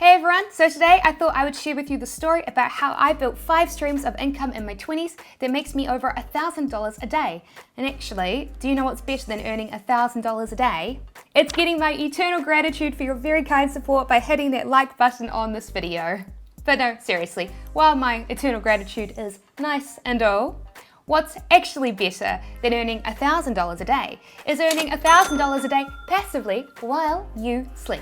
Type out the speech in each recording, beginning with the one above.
Hey everyone, so today I thought I would share with you the story about how I built 5 streams of income in my 20s that makes me over $1,000 a day. And actually, do you know what's better than earning $1,000 a day? It's getting my eternal gratitude for your very kind support by hitting that like button on this video. But no, seriously, while my eternal gratitude is nice and all, what's actually better than earning $1,000 a day is earning $1,000 a day passively while you sleep.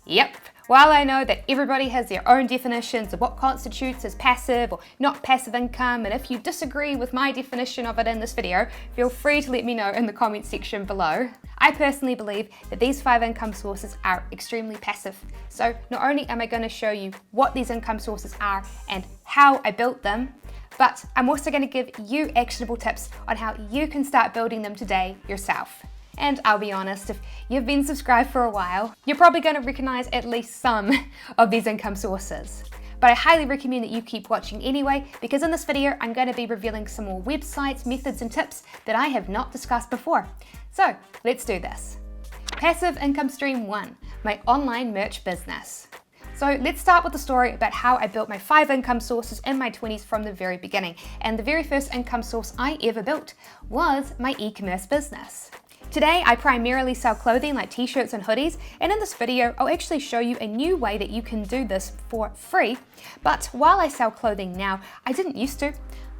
Yep. While I know that everybody has their own definitions of what constitutes as passive or not passive income, and if you disagree with my definition of it in this video, feel free to let me know in the comments section below. I personally believe that these 5 income sources are extremely passive. So not only am I going to show you what these income sources are and how I built them, but I'm also going to give you actionable tips on how you can start building them today yourself. And I'll be honest, if you've been subscribed for a while, you're probably going to recognize at least some of these income sources. But I highly recommend that you keep watching anyway, because in this video, I'm going to be revealing some more websites, methods, and tips that I have not discussed before. So let's do this. Passive income stream 1, my online merch business. So let's start with the story about how I built my 5 income sources in my 20s from the very beginning. And the very first income source I ever built was my e-commerce business. Today, I primarily sell clothing like t-shirts and hoodies, and in this video, I'll actually show you a new way that you can do this for free. But while I sell clothing now, I didn't used to.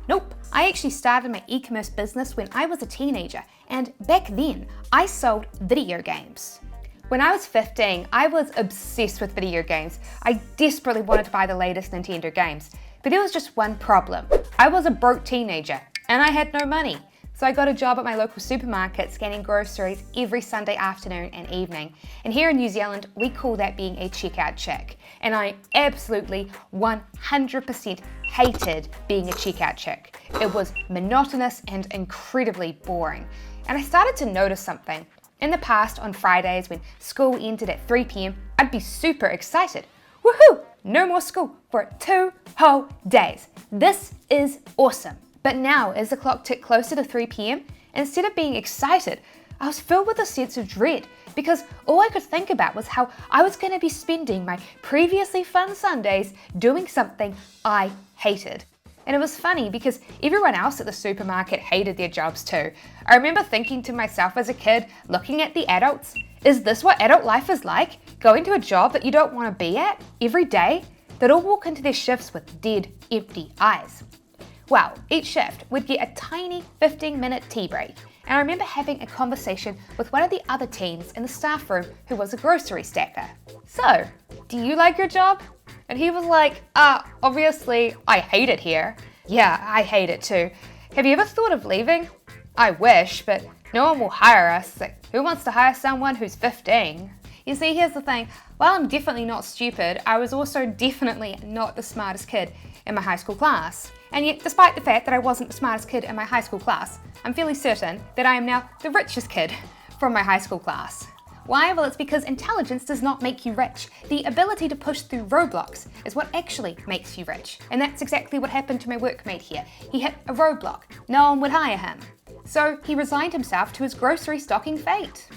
Nope, I actually started my e-commerce business when I was a teenager, and back then, I sold video games. When I was 15, I was obsessed with video games. I desperately wanted to buy the latest Nintendo games, but there was just one problem. I was a broke teenager, and I had no money. So I got a job at my local supermarket scanning groceries every Sunday afternoon and evening. And here in New Zealand, we call that being a checkout chick. And I absolutely 100% hated being a checkout chick. It was monotonous and incredibly boring. And I started to notice something. In the past, on Fridays when school ended at 3 p.m, I'd be super excited. Woohoo! No more school for 2 whole days. This is awesome. But now, as the clock ticked closer to 3 p.m, instead of being excited, I was filled with a sense of dread, because all I could think about was how I was going to be spending my previously fun Sundays doing something I hated. And it was funny because everyone else at the supermarket hated their jobs too. I remember thinking to myself as a kid, looking at the adults, is this what adult life is like? Going to a job that you don't want to be at every day? They'd all walk into their shifts with dead, empty eyes. Well, each shift would get a tiny 15-minute tea break, and I remember having a conversation with one of the other teens in the staff room who was a grocery stacker. So, do you like your job? And he was like, obviously, I hate it here. Yeah, I hate it too. Have you ever thought of leaving? I wish, but no one will hire us. Like, who wants to hire someone who's 15? You see, here's the thing. While I'm definitely not stupid, I was also definitely not the smartest kid in my high school class. And yet, despite the fact that I wasn't the smartest kid in my high school class, I'm fairly certain that I am now the richest kid from my high school class. Why? Well, it's because intelligence does not make you rich. The ability to push through roadblocks is what actually makes you rich. And that's exactly what happened to my workmate here. He hit a roadblock. No one would hire him. So he resigned himself to his grocery stocking fate.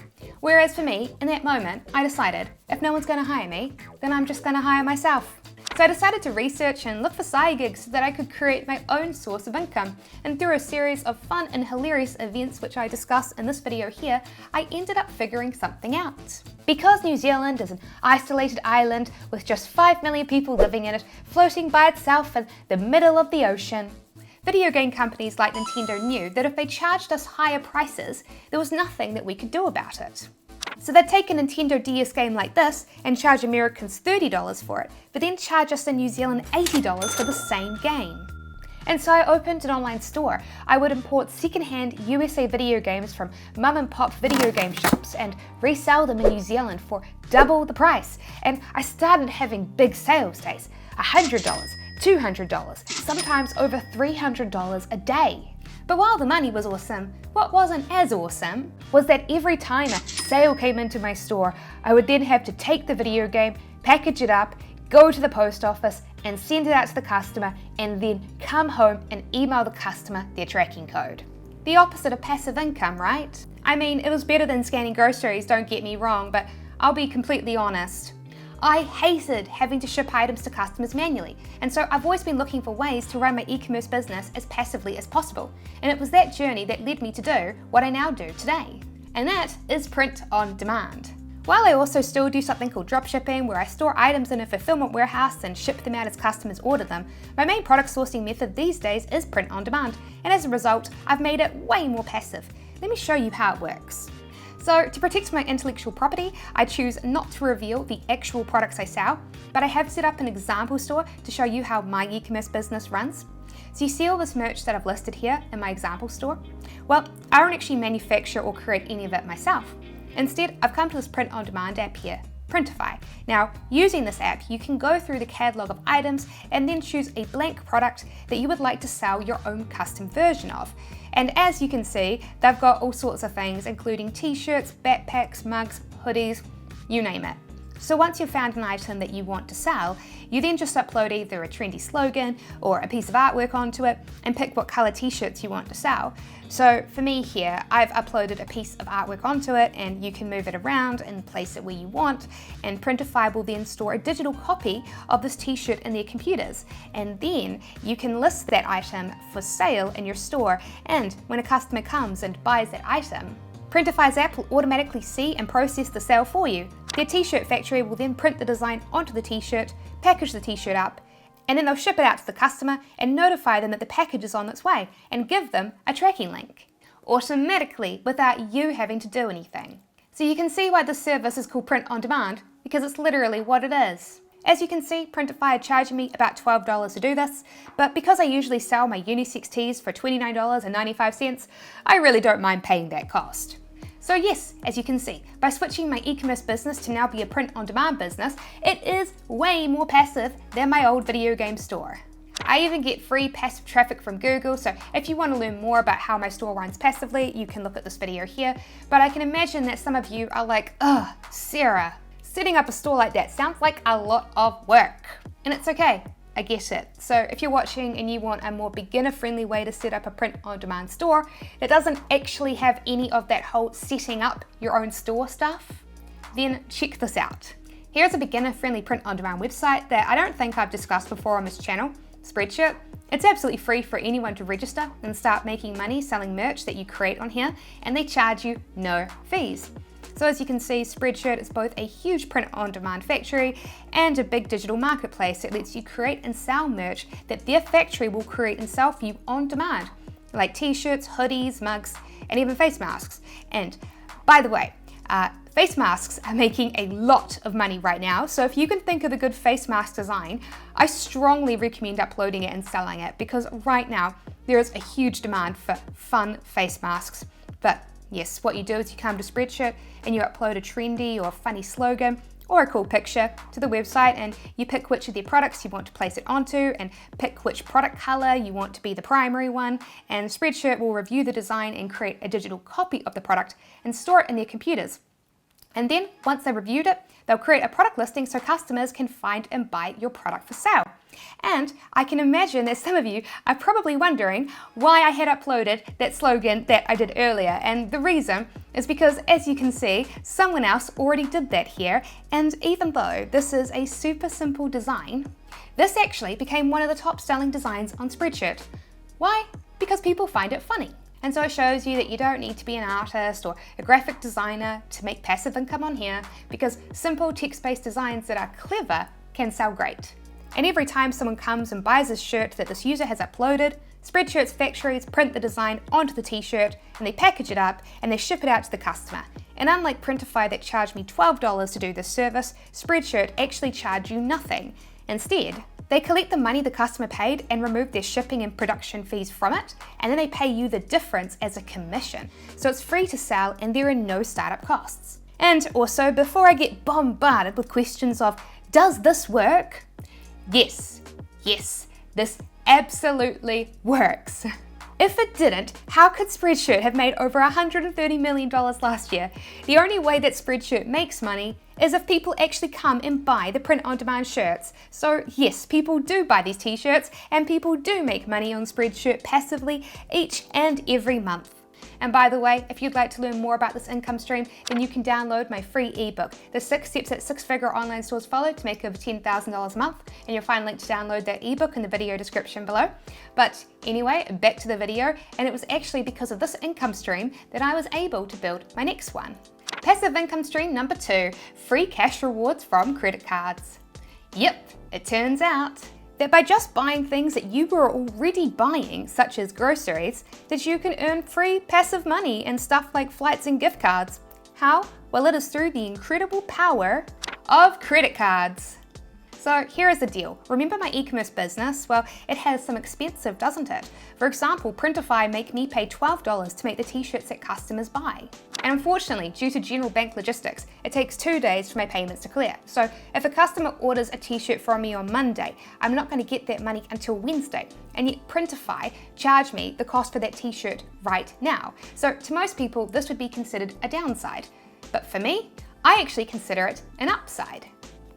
Whereas for me, in that moment, I decided, if no one's going to hire me, then I'm just going to hire myself. So I decided to research and look for side gigs so that I could create my own source of income. And through a series of fun and hilarious events which I discuss in this video here, I ended up figuring something out. Because New Zealand is an isolated island with just 5 million people living in it, floating by itself in the middle of the ocean, video game companies like Nintendo knew that if they charged us higher prices, there was nothing that we could do about it. So they'd take a Nintendo DS game like this and charge Americans $30 for it, but then charge us in New Zealand $80 for the same game. And so I opened an online store. I would import secondhand USA video games from mum and pop video game shops and resell them in New Zealand for double the price. And I started having big sales days, $100, $200, sometimes over $300 a day. But while the money was awesome, what wasn't as awesome was that every time a sale came into my store, I would then have to take the video game, package it up, go to the post office and send it out to the customer, and then come home and email the customer their tracking code. The opposite of passive income, right? I mean, it was better than scanning groceries, don't get me wrong, but I'll be completely honest. I hated having to ship items to customers manually, and so I've always been looking for ways to run my e-commerce business as passively as possible. And it was that journey that led me to do what I now do today. And that is print on demand. While I also still do something called dropshipping, where I store items in a fulfillment warehouse and ship them out as customers order them, my main product sourcing method these days is print on demand, and as a result, I've made it way more passive. Let me show you how it works. So, to protect my intellectual property, I choose not to reveal the actual products I sell, but I have set up an example store to show you how my e-commerce business runs. So you see all this merch that I've listed here in my example store? Well, I don't actually manufacture or create any of it myself. Instead, I've come to this print-on-demand app here, Printify. Now, using this app, you can go through the catalogue of items and then choose a blank product that you would like to sell your own custom version of. And as you can see, they've got all sorts of things, including t-shirts, backpacks, mugs, hoodies, you name it. So once you've found an item that you want to sell, you then just upload either a trendy slogan or a piece of artwork onto it and pick what colour t-shirts you want to sell. So for me here, I've uploaded a piece of artwork onto it, and you can move it around and place it where you want, and Printify will then store a digital copy of this t-shirt in their computers, and then you can list that item for sale in your store, and when a customer comes and buys that item, Printify's app will automatically see and process the sale for you. Their t-shirt factory will then print the design onto the t-shirt, package the t-shirt up, and then they'll ship it out to the customer and notify them that the package is on its way and give them a tracking link, automatically without you having to do anything. So you can see why this service is called Print on Demand, because it's literally what it is. As you can see, Printify are charging me about $12 to do this, but because I usually sell my unisex tees for $29.95, I really don't mind paying that cost. So yes, as you can see, by switching my e-commerce business to now be a print-on-demand business, it is way more passive than my old video game store. I even get free passive traffic from Google, so if you want to learn more about how my store runs passively, you can look at this video here, but I can imagine that some of you are like, ugh, Sarah, setting up a store like that sounds like a lot of work. And it's okay. I get it. So if you're watching and you want a more beginner-friendly way to set up a print-on-demand store that doesn't actually have any of that whole setting up your own store stuff, then check this out. Here's a beginner-friendly print-on-demand website that I don't think I've discussed before on this channel, Spreadshirt. It's absolutely free for anyone to register and start making money selling merch that you create on here, and they charge you no fees. So as you can see, Spreadshirt is both a huge print-on-demand factory and a big digital marketplace that lets you create and sell merch that their factory will create and sell for you on demand, like t-shirts, hoodies, mugs, and even face masks. And by the way, face masks are making a lot of money right now, so if you can think of a good face mask design, I strongly recommend uploading it and selling it, because right now there is a huge demand for fun face masks. But yes, what you do is you come to Spreadshirt and you upload a trendy or funny slogan or a cool picture to the website, and you pick which of their products you want to place it onto and pick which product color you want to be the primary one, and Spreadshirt will review the design and create a digital copy of the product and store it in their computers. And then once they've reviewed it, they'll create a product listing so customers can find and buy your product for sale. And I can imagine that some of you are probably wondering why I had uploaded that slogan that I did earlier, and the reason is because, as you can see, someone else already did that here, and even though this is a super simple design, this actually became one of the top selling designs on Spreadshirt. Why? Because people find it funny. And so it shows you that you don't need to be an artist or a graphic designer to make passive income on here, because simple text-based designs that are clever can sell great. And every time someone comes and buys a shirt that this user has uploaded, Spreadshirt's factories print the design onto the t-shirt and they package it up and they ship it out to the customer. And unlike Printify that charged me $12 to do this service, Spreadshirt actually charge you nothing. Instead, they collect the money the customer paid and remove their shipping and production fees from it, and then they pay you the difference as a commission. So it's free to sell and there are no startup costs. And also, before I get bombarded with questions of, does this work? Yes, this absolutely works. If it didn't, how could Spreadshirt have made over $130 million last year? The only way that Spreadshirt makes money is if people actually come and buy the print-on-demand shirts. So yes, people do buy these t-shirts and people do make money on Spreadshirt passively each and every month. And by the way, if you'd like to learn more about this income stream, then you can download my free ebook, The 6 Steps That Six-Figure Online Stores Follow to Make Over $10,000 a Month. And you'll find a link to download that ebook in the video description below. But anyway, back to the video, and it was actually because of this income stream that I was able to build my next one. Passive income stream number 2, free cash rewards from credit cards. Yep, it turns out that by just buying things that you were already buying, such as groceries, that you can earn free passive money and stuff like flights and gift cards. How? Well, it is through the incredible power of credit cards. So here is the deal. Remember my e-commerce business? Well, it has some expensive, doesn't it? For example, Printify make me pay $12 to make the t-shirts that customers buy. And unfortunately, due to general bank logistics, it takes 2 days for my payments to clear. So if a customer orders a t-shirt from me on Monday, I'm not going to get that money until Wednesday. And yet Printify charge me the cost for that t-shirt right now. So to most people, this would be considered a downside. But for me, I actually consider it an upside.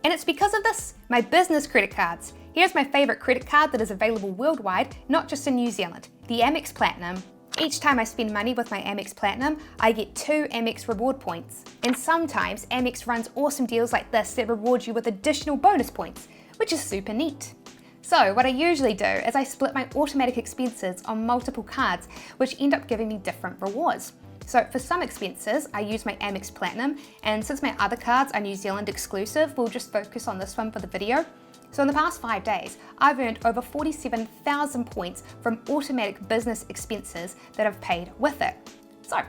And it's because of this, my business credit cards. Here's my favorite credit card that is available worldwide, not just in New Zealand, the Amex Platinum. Each time I spend money with my Amex Platinum, I get 2 Amex reward points. And sometimes Amex runs awesome deals like this that reward you with additional bonus points, which is super neat. So what I usually do is I split my automatic expenses on multiple cards, which end up giving me different rewards. So for some expenses, I use my Amex Platinum, and since my other cards are New Zealand exclusive, we'll just focus on this one for the video. So in the past 5 days, I've earned over 47,000 points from automatic business expenses that I've paid with it. So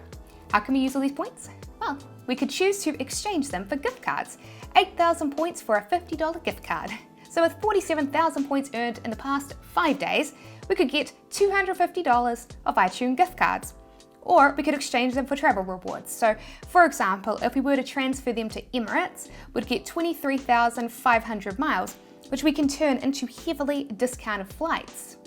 how can we use all these points? Well, we could choose to exchange them for gift cards. 8,000 points for a $50 gift card. So with 47,000 points earned in the past 5 days, we could get $250 of iTunes gift cards. Or we could exchange them for travel rewards. So for example, if we were to transfer them to Emirates, we'd get 23,500 miles, which we can turn into heavily discounted flights.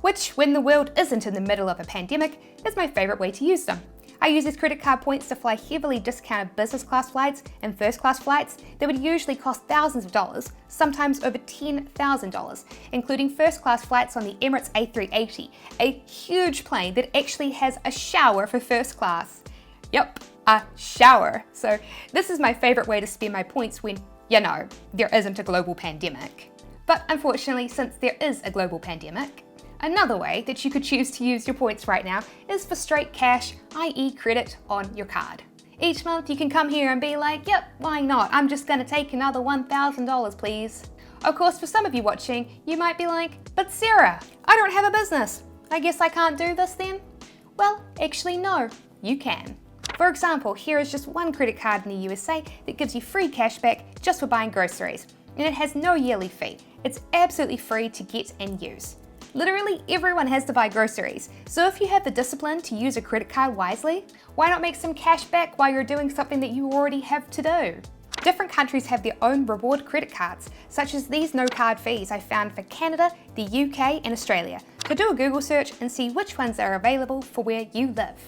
Which, when the world isn't in the middle of a pandemic, is my favorite way to use them. I use these credit card points to fly heavily discounted business class flights and first class flights that would usually cost thousands of dollars, sometimes over $10,000, including first class flights on the Emirates A380, a huge plane that actually has a shower for first class. Yep, a shower. So this is my favorite way to spend my points when, you know, there isn't a global pandemic. But unfortunately, since there is a global pandemic, another way that you could choose to use your points right now is for straight cash, i.e. credit on your card. Each month you can come here and be like, yep, why not? I'm just gonna take another $1,000, please. Of course, for some of you watching, you might be like, but Sarah, I don't have a business. I guess I can't do this then? Well, actually no, you can. For example, here is just one credit card in the USA that gives you free cash back just for buying groceries. And it has no yearly fee. It's absolutely free to get and use. Literally everyone has to buy groceries, so if you have the discipline to use a credit card wisely, why not make some cash back while you're doing something that you already have to do? Different countries have their own reward credit cards, such as these no card fees I found for Canada, the UK and Australia. So do a Google search and see which ones are available for where you live.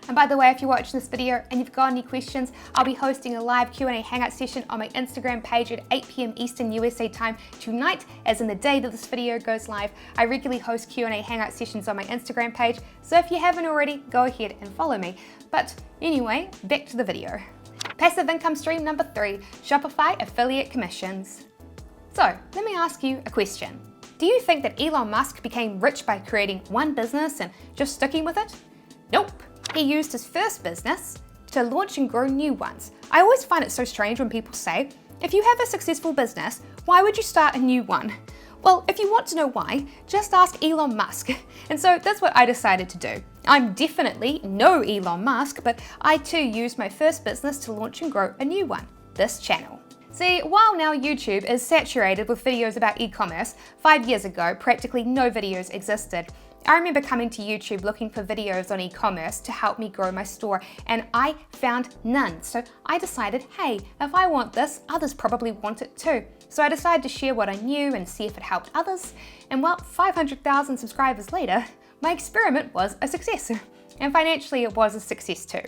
And by the way, if you're watching this video and you've got any questions, I'll be hosting a live Q&A hangout session on my Instagram page at 8 p.m. Eastern USA time tonight, as in the day that this video goes live. I regularly host Q&A hangout sessions on my Instagram page, so if you haven't already, go ahead and follow me. But anyway, back to the video. Passive income stream number 3, Shopify affiliate commissions. So let me ask you a question. Do you think that Elon Musk became rich by creating one business and just sticking with it? Nope. He used his first business to launch and grow new ones. I always find it so strange when people say, if you have a successful business, why would you start a new one? Well, if you want to know why, just ask Elon Musk. And so that's what I decided to do. I'm definitely no Elon Musk, but I too used my first business to launch and grow a new one, this channel. See, while now YouTube is saturated with videos about e-commerce, 5 years ago practically no videos existed. I remember coming to YouTube looking for videos on e-commerce to help me grow my store, and I found none. So I decided, hey, if I want this, others probably want it too. So I decided to share what I knew and see if it helped others. And well, 500,000 subscribers later, my experiment was a success. And financially, it was a success too.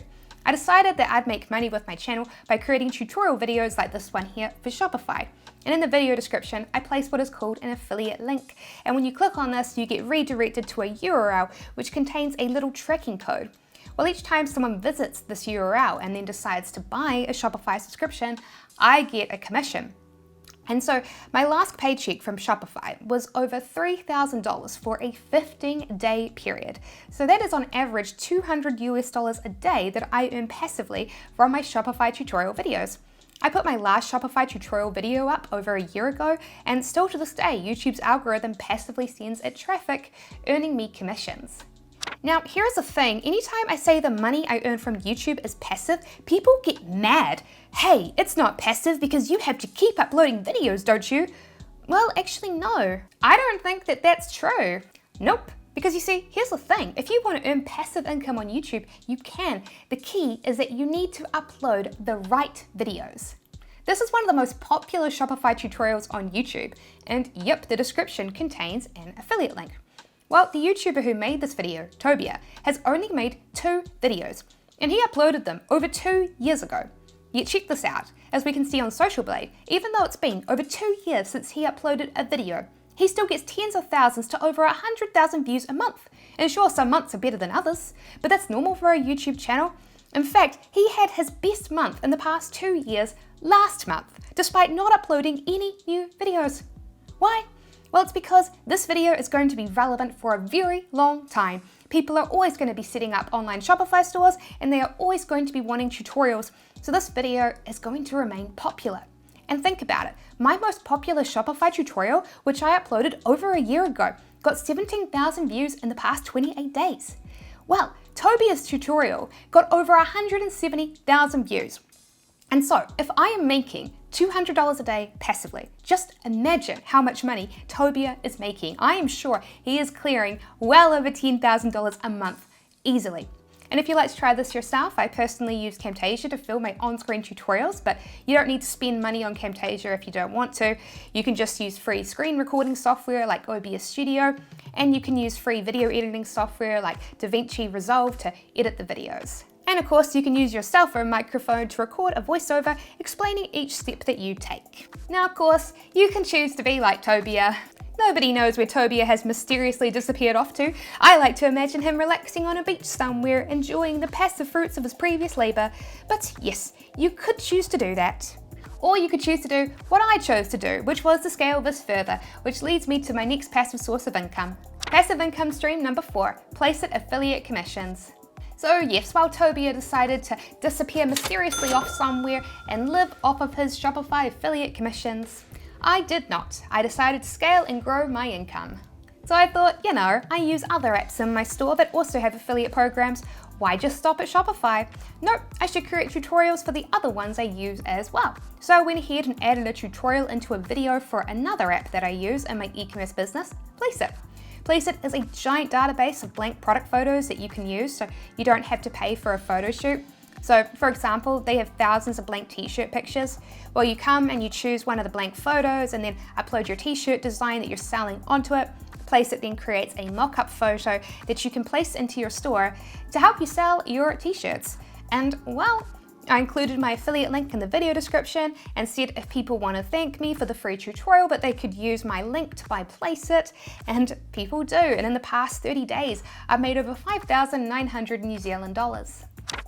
I decided that I'd make money with my channel by creating tutorial videos like this one here for Shopify. And in the video description, I place what is called an affiliate link. And when you click on this, you get redirected to a URL which contains a little tracking code. Well, each time someone visits this URL and then decides to buy a Shopify subscription, I get a commission. And so my last paycheck from Shopify was over $3,000 for a 15-day period. So that is on average $200 a day that I earn passively from my Shopify tutorial videos. I put my last Shopify tutorial video up over a year ago, and still to this day, YouTube's algorithm passively sends it traffic, earning me commissions. Now, here's the thing, anytime I say the money I earn from YouTube is passive, people get mad. Hey, it's not passive because you have to keep uploading videos, don't you? Well, actually no. I don't think that that's true. Nope. Because you see, here's the thing, if you want to earn passive income on YouTube, you can. The key is that you need to upload the right videos. This is one of the most popular Shopify tutorials on YouTube, and yep, the description contains an affiliate link. Well, the YouTuber who made this video, Tobia, has only made 2 videos, and he uploaded them over 2 years ago. Yet check this out, as we can see on Social Blade, even though it's been over 2 years since he uploaded a video, he still gets tens of thousands to over 100,000 views a month. And sure, some months are better than others, but that's normal for a YouTube channel. In fact, he had his best month in the past 2 years last month, despite not uploading any new videos. Why? Well, it's because this video is going to be relevant for a very long time. People are always going to be setting up online Shopify stores, and they are always going to be wanting tutorials, so this video is going to remain popular. And think about it, my most popular Shopify tutorial, which I uploaded over a year ago, got 17,000 views in the past 28 days. Well, Tobia's tutorial got over 170,000 views. And so, if I am making $200 a day passively, just imagine how much money Tobia is making. I am sure he is clearing well over $10,000 a month, easily. And if you'd like to try this yourself, I personally use Camtasia to film my on-screen tutorials, but you don't need to spend money on Camtasia if you don't want to. You can just use free screen recording software like OBS Studio, and you can use free video editing software like DaVinci Resolve to edit the videos. And of course, you can use your cell phone microphone to record a voiceover explaining each step that you take. Now, of course, you can choose to be like Tobia. Nobody knows where Tobia has mysteriously disappeared off to. I like to imagine him relaxing on a beach somewhere, enjoying the passive fruits of his previous labor. But yes, you could choose to do that. Or you could choose to do what I chose to do, which was to scale this further, which leads me to my next passive source of income. Passive income stream number 4, Placeit affiliate commissions. So yes, while Tobia decided to disappear mysteriously off somewhere and live off of his Shopify affiliate commissions, I did not. I decided to scale and grow my income. So I thought, I use other apps in my store that also have affiliate programs. Why just stop at Shopify? Nope, I should create tutorials for the other ones I use as well. So I went ahead and added a tutorial into a video for another app that I use in my e-commerce business, Placeit. Placeit is a giant database of blank product photos that you can use, so you don't have to pay for a photo shoot. So for example, they have thousands of blank t-shirt pictures. Well, you come and you choose one of the blank photos and then upload your t-shirt design that you're selling onto it. Placeit then creates a mock-up photo that you can place into your store to help you sell your t-shirts. And well, I included my affiliate link in the video description and said if people want to thank me for the free tutorial, that they could use my link to buy Placeit, and people do. And in the past 30 days, I've made over 5,900 New Zealand dollars,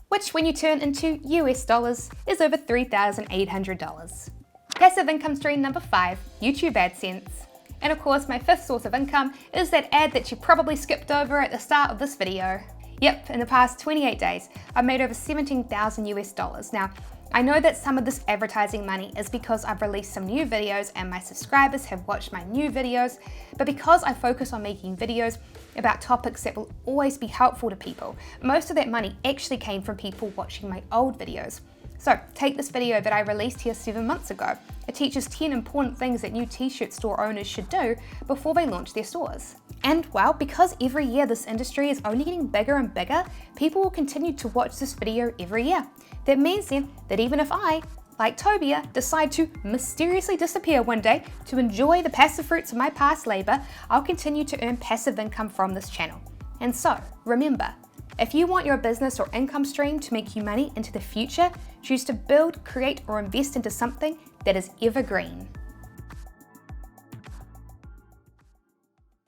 which when you turn into US dollars is over $3,800. Passive income stream number 5, YouTube AdSense. And of course, my 5th source of income is that ad that you probably skipped over at the start of this video. Yep, in the past 28 days, I've made over 17,000 US dollars. Now, I know that some of this advertising money is because I've released some new videos and my subscribers have watched my new videos, but because I focus on making videos about topics that will always be helpful to people, most of that money actually came from people watching my old videos. So take this video that I released here 7 months ago. It teaches 10 important things that new t-shirt store owners should do before they launch their stores. And well, because every year this industry is only getting bigger and bigger, people will continue to watch this video every year. That means then that even if I, like Tobia, decide to mysteriously disappear one day to enjoy the passive fruits of my past labor, I'll continue to earn passive income from this channel. And so, remember, if you want your business or income stream to make you money into the future, choose to build, create, or invest into something that is evergreen.